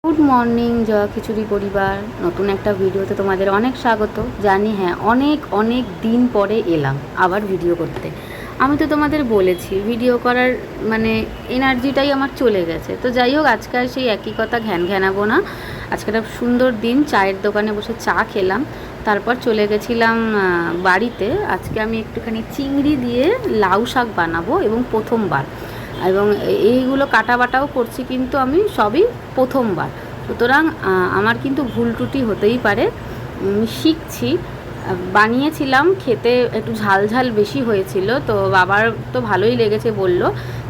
Good morning Jaya খিচুড়ি পরিবার, নতুন একটা ভিডিওতে তোমাদের অনেক স্বাগত। জানি হ্যাঁ, অনেক অনেক দিন পরে এলাম আবার ভিডিও করতে। আমি তো তোমাদের বলেছি ভিডিও করার মানে এনার্জিটাই আমার চলে গেছে। তো যাই হোক, আজকে আর সেই একই কথা ঘ্যান ঘ্যানাবো না। আজকে একটা সুন্দর দিন, চায়ের দোকানে বসে চা খেলাম, তারপর চলে গেছিলাম বাড়িতে। আজকে আমি একটুখানি চিংড়ি দিয়ে লাউ শাক বানাবো এবং প্রথমবার, এবং এইগুলো কাটা বাটাও করছি, কিন্তু আমি সবই প্রথমবার। সুতরাং আমার কিন্তু ভুল ত্রুটি হতেই পারে, শিখছি। বানিয়েছিলাম, খেতে একটু ঝাল ঝাল বেশি হয়েছিল, তো বাবার তো ভালোই লেগেছে বলল।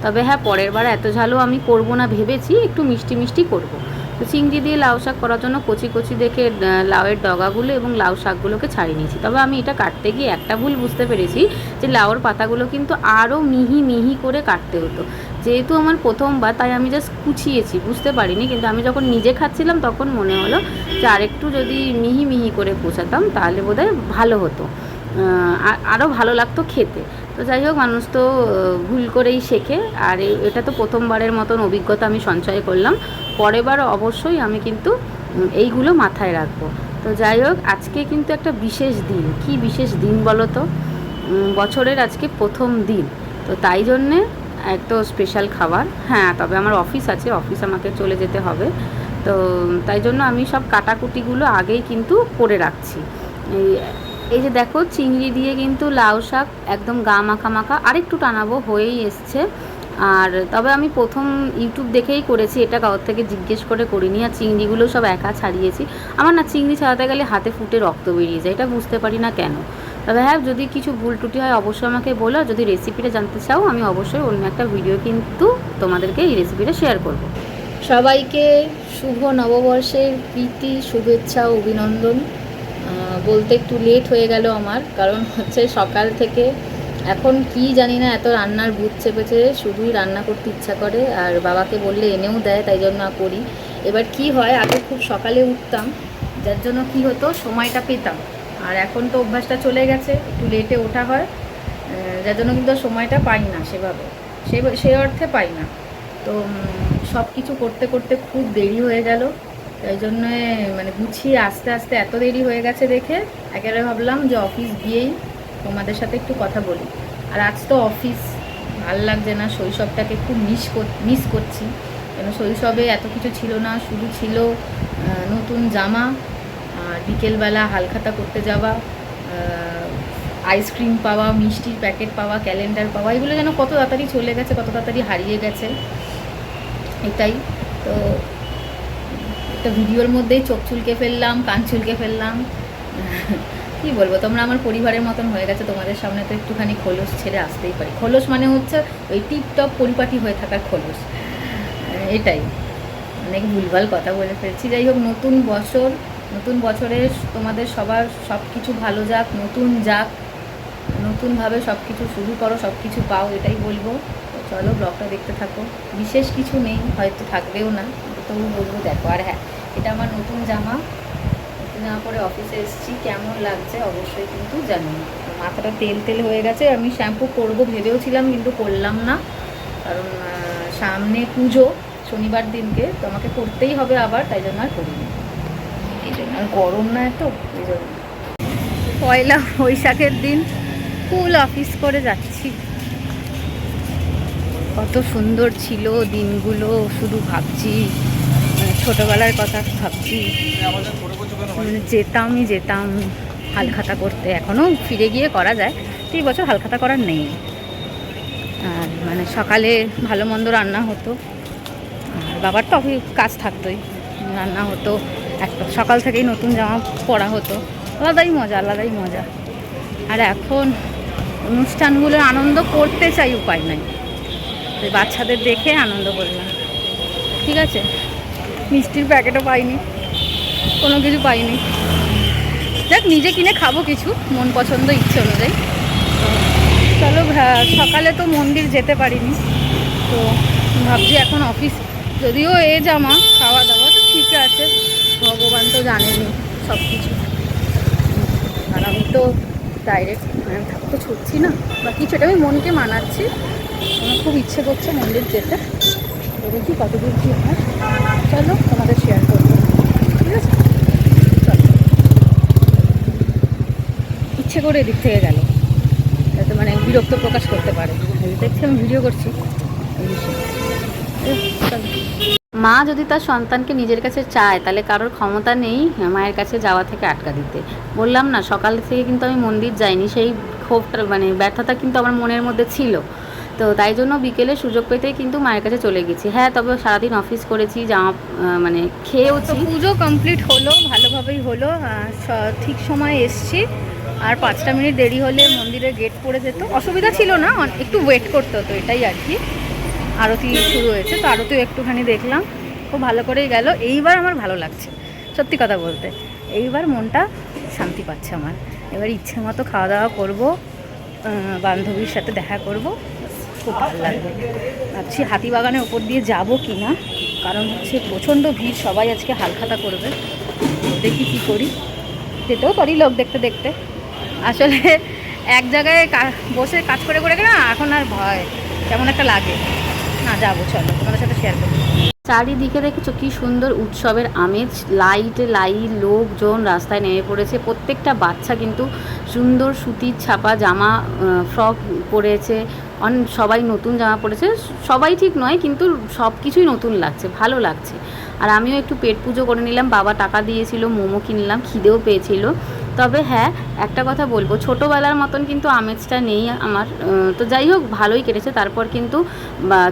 তবে হ্যাঁ, পরের বার এত ঝালও আমি করব না, ভেবেছি একটু মিষ্টি মিষ্টি করব। তো চিংড়ি দিয়ে লাউ শাক করার জন্য কচি কচি দেখে লাউয়ের ডগাগুলো এবং লাউ শাকগুলোকে ছাড়িয়ে নিয়েছি। তবে আমি এটা কাটতে গিয়ে একটা ভুল বুঝতে পেরেছি, যে লাউর পাতাগুলো কিন্তু আরও মিহি মিহি করে কাটতে হতো। যেহেতু আমার প্রথমবার, তাই আমি জাস্ট কুচিয়েছি, বুঝতে পারিনি। কিন্তু আমি যখন নিজে খাচ্ছিলাম তখন মনে হলো যে আরেকটু যদি মিহি মিহি করে কুচাতাম তাহলে বোধহয় ভালো হতো, আরও ভালো লাগতো খেতে। তো যাই হোক, মানুষ তো ভুল করেই শেখে, আর এটা তো প্রথমবারের মতন অভিজ্ঞতা আমি সঞ্চয় করলাম। পরের বার অবশ্যই আমি কিন্তু এইগুলো মাথায় রাখবো। তো যাই হোক, আজকে কিন্তু একটা বিশেষ দিন। কি বিশেষ দিন বলো তো? বছরের আজকে প্রথম দিন, তো তাই জন্যে এক তো স্পেশাল খাবার। হ্যাঁ, তবে আমার অফিস আছে, অফিস আমাকে চলে যেতে হবে। তো তাই জন্য আমি সব কাটাকুটিগুলো আগেই কিন্তু করে রাখছি। এই যে দেখো, চিংড়ি দিয়ে কিন্তু লাউ শাক একদম গা মাখা মাখা, আরেকটু টানাবো, হয়েই এসছে। আর তবে আমি প্রথম ইউটিউব দেখেই করেছি, এটা কারোর থেকে জিজ্ঞেস করে করিনি। আর চিংড়িগুলো সব একা ছাড়িয়েছি। আমার না চিংড়ি ছাড়াতে গেলে হাতে ফুটে রক্ত বেরিয়ে যায়, এটা বুঝতে পারি না কেন। তবে হ্যাঁ, যদি কিছু ভুল ত্রুটি হয় অবশ্যই আমাকে বলো। যদি রেসিপিটা জানতে চাও, আমি অবশ্যই অন্য একটা ভিডিও কিন্তু তোমাদেরকে এই রেসিপিটা শেয়ার করব। সবাইকে শুভ নববর্ষের প্রীতি, শুভেচ্ছা, অভিনন্দন। বলতে একটু লেট হয়ে গেল আমার, কারণ হচ্ছে সকাল থেকে এখন কি জানি না, এত রান্নার ভূত চেপেছে, শুধুই রান্না করতে ইচ্ছা করে। আর বাবাকে বললে এনেও দেয়, তাই জন্য করি। এবার কি হয়, আগে খুব সকালে উঠতাম, যার জন্য কি হতো, সময়টা পেতাম। আর এখন তো অভ্যাসটা চলে গেছে, একটু লেটে ওঠা হয়, যার জন্য কিন্তু সময়টা পাই না সেভাবে, সে অর্থে পাই না। তো সব কিছু করতে করতে খুব দেরি হয়ে গেল। তাই জন্যে মানে গুছিয়ে আস্তে আস্তে এত দেরি হয়ে গেছে দেখে একেবারে ভাবলাম যে অফিস গিয়েই তোমাদের সাথে একটু কথা বলি। আর আজ তো অফিস, ভাল লাগছে না, শৈশবটাকে খুব মিস করছি। কেন, শৈশবে এত কিছু ছিল না, শুধু ছিল নতুন জামা, আর বিকেলবেলা হালখাতা করতে যাওয়া, আইসক্রিম পাওয়া, মিষ্টির প্যাকেট পাওয়া, ক্যালেন্ডার পাওয়া, এগুলো যেন কত তাড়াতাড়ি চলে গেছে, কত তাড়াতাড়ি হারিয়ে গেছে। এটাই তো, একটা ভিডিওর মধ্যেই চোখ চুলকে ফেললাম, কান চুলকে ফেললাম, কি বলবো, তোমরা আমার পরিবারের মতন হয়ে গেছে। তোমাদের সামনে তো একটুখানি খোলস ছেড়ে আসতেই পারি। খোলস মানে হচ্ছে ওই টিপটপ পরিপাটি হয়ে থাকার খোলস, এটাই। অনেক ভুলভাল কথা বলে ফেলছি। যাই হোক, নতুন বছর, নতুন বছরে তোমাদের সবার সব কিছু ভালো যাক, নতুন যাক, নতুনভাবে সব কিছু শুরু করো, সব কিছু পাও, এটাই বলবো। তো চলো, ব্লগটা দেখতে থাকো। বিশেষ কিছু নেই, হয়তো থাকবেও না, তবু বলবো দেখো। আর হ্যাঁ, এটা আমার নতুন জামা, নতুন জামা পরে অফিসে এসেছি, কেমন লাগছে অবশ্যই কিন্তু জানি। মাথাটা তেল তেল হয়ে গেছে। আমি শ্যাম্পু করবো ভেবেওছিলাম, কিন্তু করলাম না, কারণ সামনে পুজো শনিবার দিনকে, তো আমাকে করতেই হবে আবার, তাই জন্য আর করিনি। এই জন্য, আর গরম না এত, এই জন্য। পয়লা বৈশাখের দিন ফুল অফিস করে যাচ্ছি। কত সুন্দর ছিল দিনগুলো, শুধু ভাবছি, ছোটোবেলার কথা ভাবছি। যেতাম হালখাতা করতে, এখনও ফিরে গিয়ে করা যায়। তো এই বছর হালখাতা করার নেই। আর মানে সকালে ভালো মন্দ রান্না হতো, আর বাবার তো কাজ থাকতোই, রান্না হতো, একটা সকাল থেকেই নতুন জামা পরা হতো, আলাদাই মজা, আলাদাই মজা। আর এখন অনুষ্ঠানগুলো আনন্দ করতে চাই, উপায় নাই, বাচ্চাদের দেখে আনন্দ করলাম। ঠিক আছে, মিষ্টির প্যাকেটও পাইনি, কোনো কিছু পাইনি। দেখ, নিজে কিনে খাবো কিছু, মন পছন্দ, ইচ্ছে অনুযায়ী। চলো, সকালে তো মন্দির যেতে পারিনি, তো ভাবছি এখন অফিস, যদিও জামা, খাওয়া দাওয়া তো ঠিক আছে, ভগবান তো জানেনি সব কিছু। আর আমি তো ডাইরেক্ট তো ছুটছি না বা কিছু, এটা আমি মনকে মানাচ্ছি। আমার খুব ইচ্ছে করছে মন্দির যেতে, তো দেখি কতদূর কী হয়। চলো, তোমাদের শেয়ার করবো। ইচ্ছে করে এদিক থেকে গেল, যাতে মানে বিরক্ত প্রকাশ করতে পারে। দেখছি আমি ভিডিও করছি এই বিষয়ে। মা যদি তার সন্তানকে নিজের কাছে চায়, তাহলে কারোর ক্ষমতা নেই মায়ের কাছে যাওয়া থেকে আটকা দিতে। বললাম না, সকাল থেকে কিন্তু আমি মন্দির যাইনি, সেই ক্ষোভটা মানে ব্যথাটা কিন্তু আমার মনের মধ্যে ছিল। তো তাই জন্য বিকেলে সুযোগ পেতেই কিন্তু মায়ের কাছে চলে গেছি। হ্যাঁ, তবে সারাদিন অফিস করেছি, জামা মানে খেয়েওছি। পুজো কমপ্লিট হলো, ভালোভাবেই হলো, ঠিক সময় এসছি। আর 5টা মিনিট দেরি হলে মন্দিরের গেট পড়ে যেত, অসুবিধা ছিল না, একটু ওয়েট করতে হতো, এটাই আর কি। আরতি শুরু হয়েছে, তো আরতিও একটুখানি দেখলাম, খুব ভালো করেই গেল। এইবার আমার ভালো লাগছে, সত্যি কথা বলতে, এইবার মনটা শান্তি পাচ্ছে আমার। এবার ইচ্ছে মতো খাওয়া দাওয়া করবো, বান্ধবীর সাথে দেখা করব, খুব ভালো লাগবে। ভাবছি হাতিবাগানের ওপর দিয়ে যাব কি না, কারণ হচ্ছে প্রচণ্ড ভিড়, সবাই আজকে হালখাতা করবে। দেখি কী করি, যেতেও পারি লোক দেখতে দেখতে। আসলে এক জায়গায় বসে কাজ করে করে না এখন আর ভয় কেমন একটা লাগে না। যাবো, চলো তোমাদের সাথে শেয়ার করি। চারিদিকে দেখেছো কি সুন্দর উৎসবের আমেজ, লাইট লোকজন রাস্তায় নেমে পড়েছে। প্রত্যেকটা বাচ্চা কিন্তু সুন্দর সুতির ছাপা জামা, ফ্রক পরেছে, সবাই নতুন জামা পরেছে। সবাই ঠিক নয়, কিন্তু সব কিছুই নতুন লাগছে, ভালো লাগছে। আর আমিও একটু পেট পুজো করে নিলাম, বাবা টাকা দিয়েছিল, মোমো কিনলাম, খিদেও পেয়েছিল। তবে হ্যাঁ, একটা কথা বলবো, ছোটোবেলার মতন কিন্তু আমেজটা নেই আমার। তো যাই হোক, ভালোই কেটেছে। তারপর কিন্তু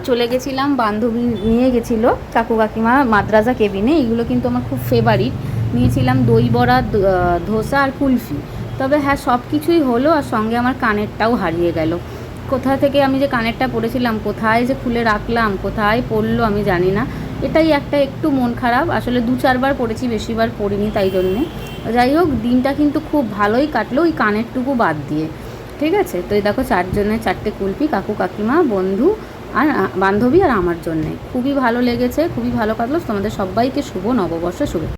চলে গেছিলাম, বান্ধবী নিয়ে গেছিলো কাকু কাকিমা মাদ্রাজা কেবিনে। এগুলো কিন্তু আমার খুব ফেভারিট। নিয়েছিলাম দই বড়া, ধোসা আর কুলফি। তবে হ্যাঁ, সব কিছুই হলো, আর সঙ্গে আমার কানেরটাও হারিয়ে গেল। কোথা থেকে আমি যে কানেরটা পরেছিলাম, কোথায় যে খুলে রাখলাম, কোথায় পড়লো আমি জানি না। এটাই একটা একটু মন খারাপ। আসলে 2-4 বার পড়েছি, বেশিবার পড়িনি, তাই জন্যে। যাই হোক, দিনটা কিন্তু খুব ভালোই কাটলো, ওই কানেরটুকু বাদ দিয়ে। ঠিক আছে, তো এই দেখো 4 জনের 4টে কুলপি, কাকু কাকিমা, বন্ধু আর বান্ধবী আর আমার জন্যে। খুবই ভালো লেগেছে, খুবই ভালো কাটলো। তোমাদের সবাইকে শুভ নববর্ষ শুভেচ্ছা।